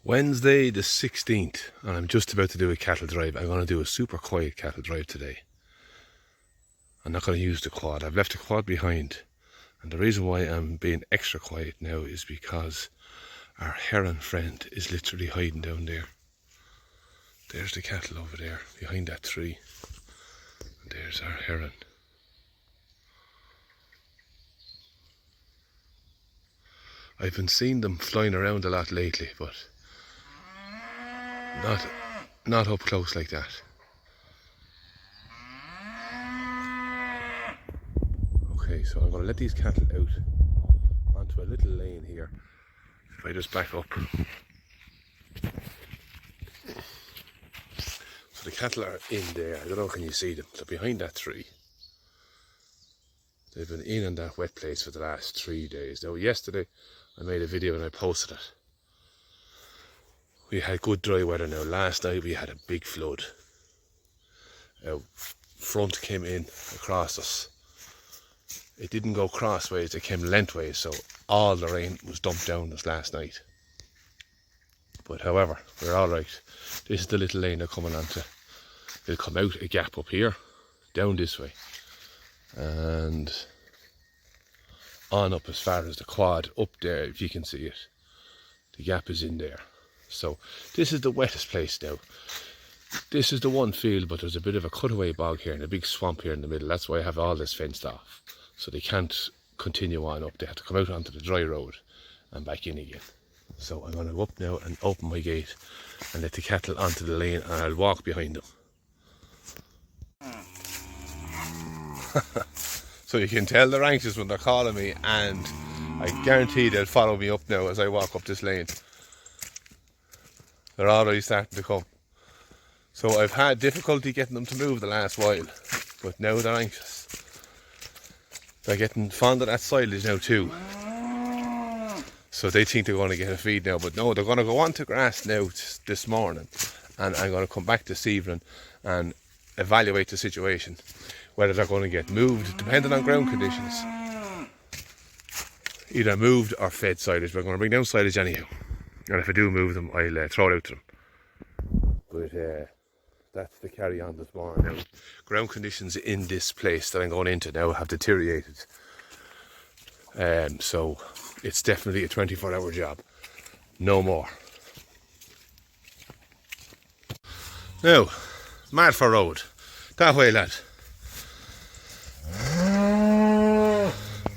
Wednesday the 16th, and I'm just about to do a cattle drive. I'm going to do a super quiet cattle drive today. I'm not going to use the quad. I've left the quad behind, and the reason why I'm being extra quiet now is because our heron friend is literally hiding down there. There's the cattle over there behind that tree, and there's our heron. I've been seeing them flying around a lot lately, but not up close like that. Okay, so I'm going to let these cattle out onto a little lane here. If I just back up. So the cattle are in there. I don't know, can you see them? They're behind that tree. They've been in on that wet place for the last 3 days. Now yesterday I made a video and I posted it. We had good dry weather now. Last night we had a big flood. A front came in across us. It didn't go crossways, it came lengthways, so all the rain was dumped down us last night. But however, we're alright. This is the little lane they're coming onto. They'll come out a gap up here, down this way, and on up as far as the quad, up there, if you can see it. The gap is in there. So this is the wettest place now. This is the one field, but there's a bit of a cutaway bog here and a big swamp here in the middle. That's why I have all this fenced off. So they can't continue on up. They have to come out onto the dry road and back in again. So I'm going to go up now and open my gate and let the cattle onto the lane, and I'll walk behind them. So you can tell they're anxious when they're calling me, and I guarantee they'll follow me up now as I walk up this lane. They're already starting to come. So I've had difficulty getting them to move the last while, but now they're anxious. They're getting fond of that silage now too. So they think they're going to get a feed now, but no, they're going to go on to grass now this morning, and I'm going to come back this evening and evaluate the situation, whether they're going to get moved depending on ground conditions, either moved or fed silage. We're going to bring down silage anyhow, and if I do move them, I'll throw it out to them. But that's the carry on this morning. Now, ground conditions in this place that I'm going into now have deteriorated, so it's definitely a 24-hour job, no more. Now, Madford Road, that way, lad.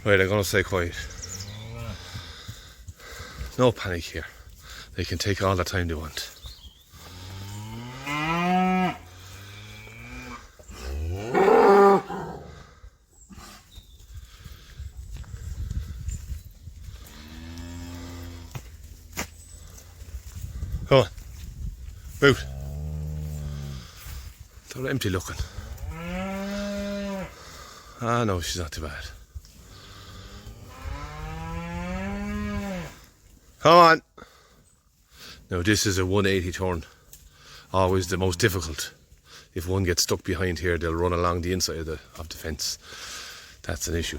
Right, I'm going to stay quiet. No panic here. They can take all the time they want. Come on, move. They're empty looking. Ah no, she's not too bad. Come on. Now this is a 180 turn. Always the most difficult. If one gets stuck behind here, they'll run along the inside of the fence. That's an issue.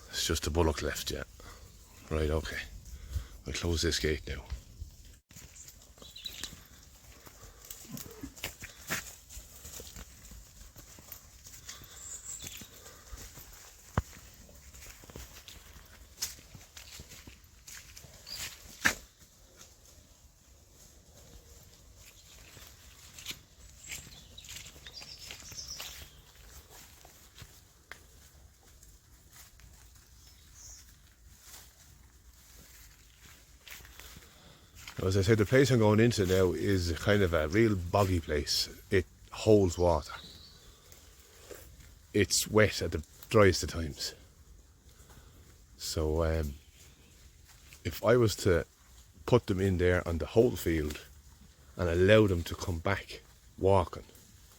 It's just a bullock left, yeah. Right, okay. I'll close this gate now. As I said, the place I'm going into now is kind of a real boggy place. It holds water. It's wet at the driest of times. So if I was to put them in there on the whole field and allow them to come back walking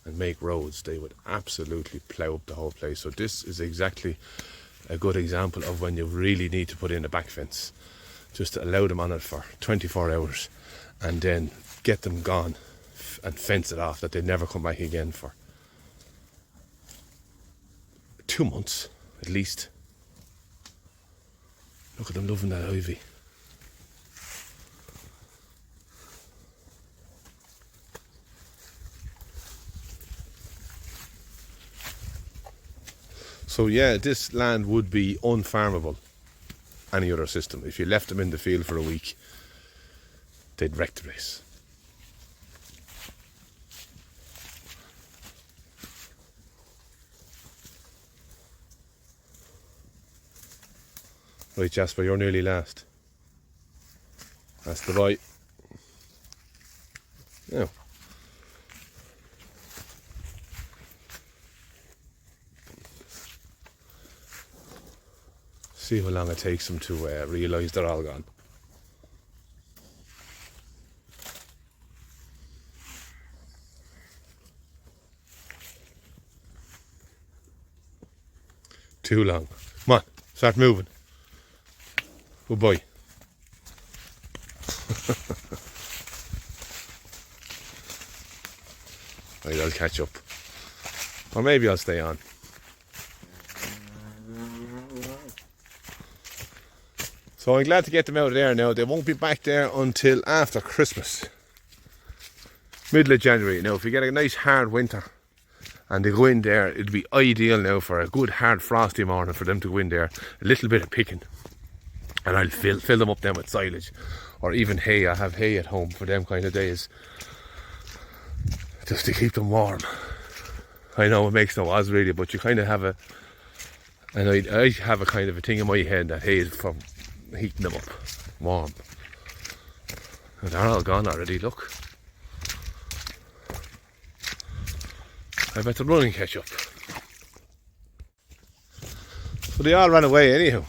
and make roads, they would absolutely plough up the whole place. So this is exactly a good example of when you really need to put in a back fence. Just to allow them on it for 24 hours and then get them gone and fence it off, that they never come back again for 2 months at least. Look at them loving that ivy. So yeah, this land would be unfarmable any other system. If you left them in the field for a week, they'd wreck the place. Right, Jasper, you're nearly last. That's the bite. Now, see how long it takes them to realise they're all gone. Too long. Come on, start moving. Good boy. Right, I'll catch up. Or maybe I'll stay on. So I'm glad to get them out of there now. They won't be back there until after Christmas. Middle of January. Now, if we get a nice hard winter and they go in there, it'd be ideal now for a good hard frosty morning for them to go in there. A little bit of picking. And I'll fill them up then with silage. Or even hay. I have hay at home for them kind of days. Just to keep them warm. I know it makes no odds really, but you kind of have I have a kind of a thing in my head that hay is for heating them up warm. And they're all gone already, look. I better run and catch up. So they all ran away anyhow.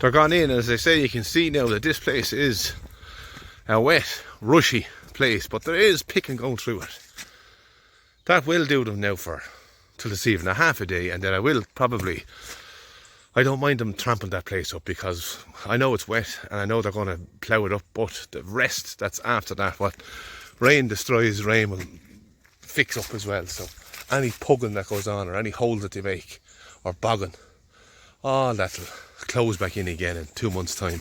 They're gone in, and as I say, you can see now that this place is a wet, rushy place, but there is picking going through it. That will do them now for till this evening, a half a day, and then I don't mind them trampling that place up because I know it's wet and I know they're going to plough it up, but the rest that's after that, what rain destroys, rain will fix up as well. So any pugging that goes on or any holes that they make or bogging, all that'll close back in again in 2 months' time.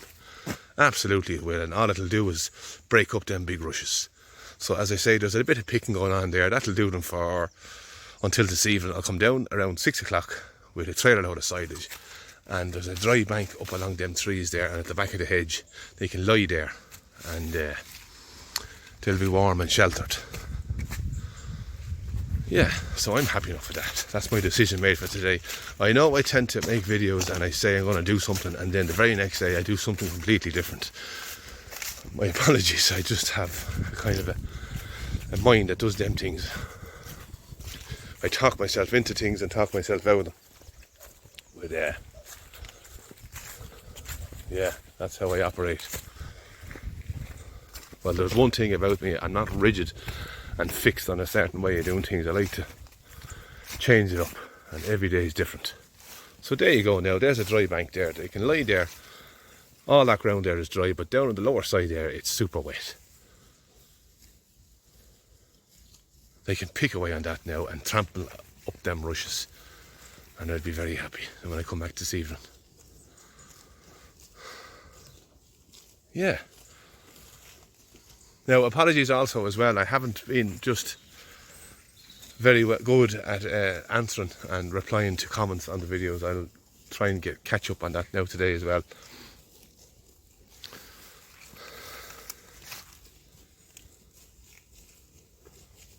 Absolutely it will, and all it'll do is break up them big rushes. So as I say, there's a bit of picking going on there. That'll do them for until this evening. I'll come down around 6 o'clock with a trailer load of silage, and there's a dry bank up along them trees there, and at the back of the hedge they can lie there and they'll be warm and sheltered. Yeah, so I'm happy enough with that. That's my decision made for today. I know I tend to make videos and I say I'm going to do something, and then the very next day I do something completely different. My apologies, I just have a kind of a mind that does them things. I talk myself into things and talk myself out of them. But yeah, that's how I operate. Well, there's one thing about me, I'm not rigid and fixed on a certain way of doing things. I like to change it up, and every day is different. So there you go now, there's a dry bank there. They can lie there. All that ground there is dry, but down on the lower side there, it's super wet. They can pick away on that now and trample up them rushes, and I'd be very happy when I come back this evening. Yeah. Now, apologies also as well, I haven't been just very good at answering and replying to comments on the videos. I'll try and catch up on that now today as well.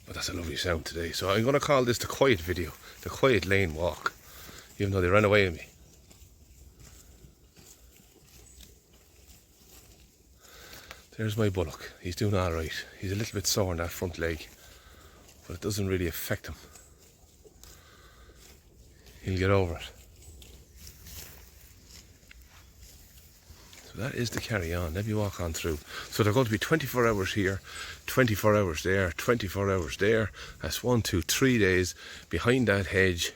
But that's a lovely sound today. So I'm going to call this the quiet video, the quiet lane walk, even though they ran away with me. There's my bullock. He's doing all right. He's a little bit sore in that front leg, but it doesn't really affect him. He'll get over it. So that is the carry on. Let me walk on through. So they're going to be 24 hours here, 24 hours there, 24 hours there. That's 1, 2, 3 days behind that hedge.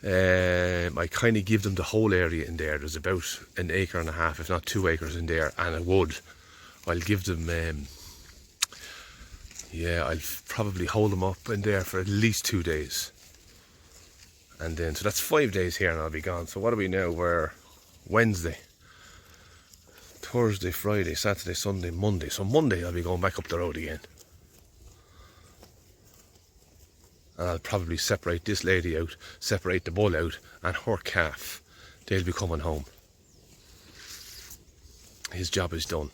I kind of give them the whole area in there. There's about 1.5 acres, if not 2 acres in there, and a wood. I'll give them, I'll probably hold them up in there for at least 2 days. And then, so that's 5 days here and I'll be gone. So what are we now? We're Wednesday, Thursday, Friday, Saturday, Sunday, Monday. So Monday I'll be going back up the road again. And I'll probably separate this lady out, separate the bull out, and her calf. They'll be coming home. His job is done.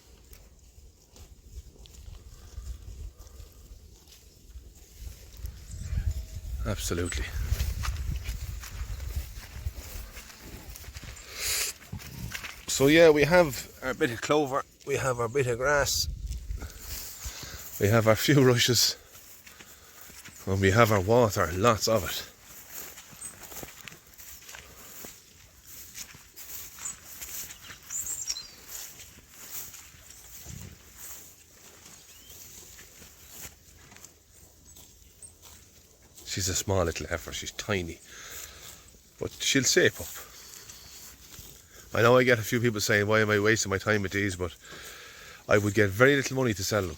Absolutely. So yeah, we have our bit of clover, we have our bit of grass, we have our few rushes, and we have our water, lots of it. She's a small little heifer, she's tiny, but she'll shape up. I know I get a few people saying, why am I wasting my time with these, but I would get very little money to sell them,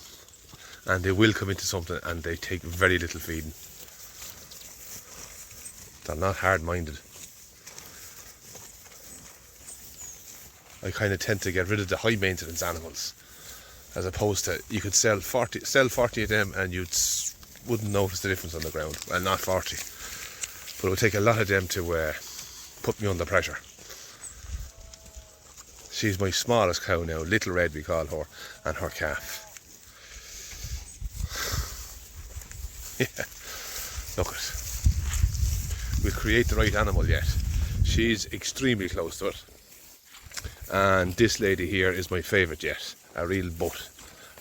and they will come into something, and they take very little feeding. They're not hard-minded. I kind of tend to get rid of the high maintenance animals, as opposed to, you could sell 40 of them and you wouldn't notice the difference on the ground. Well, not 40, but it would take a lot of them to put me under pressure. She's my smallest cow now, Little Red we call her, and her calf. Yeah, look it. We'll create the right animal yet. She's extremely close to it. And this lady here is my favourite yet. A real butt.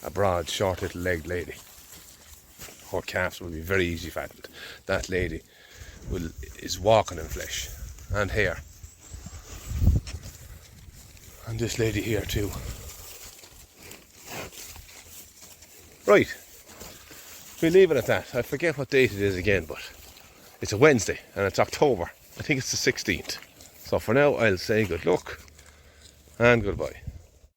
A broad, short little legged lady. Her calves will be very easy fattened. That lady is walking in flesh and hair. And this lady here too. Right, we leave it at that. I forget what date it is again, but it's a Wednesday and it's October. I think it's the 16th. So for now I'll say good luck and goodbye.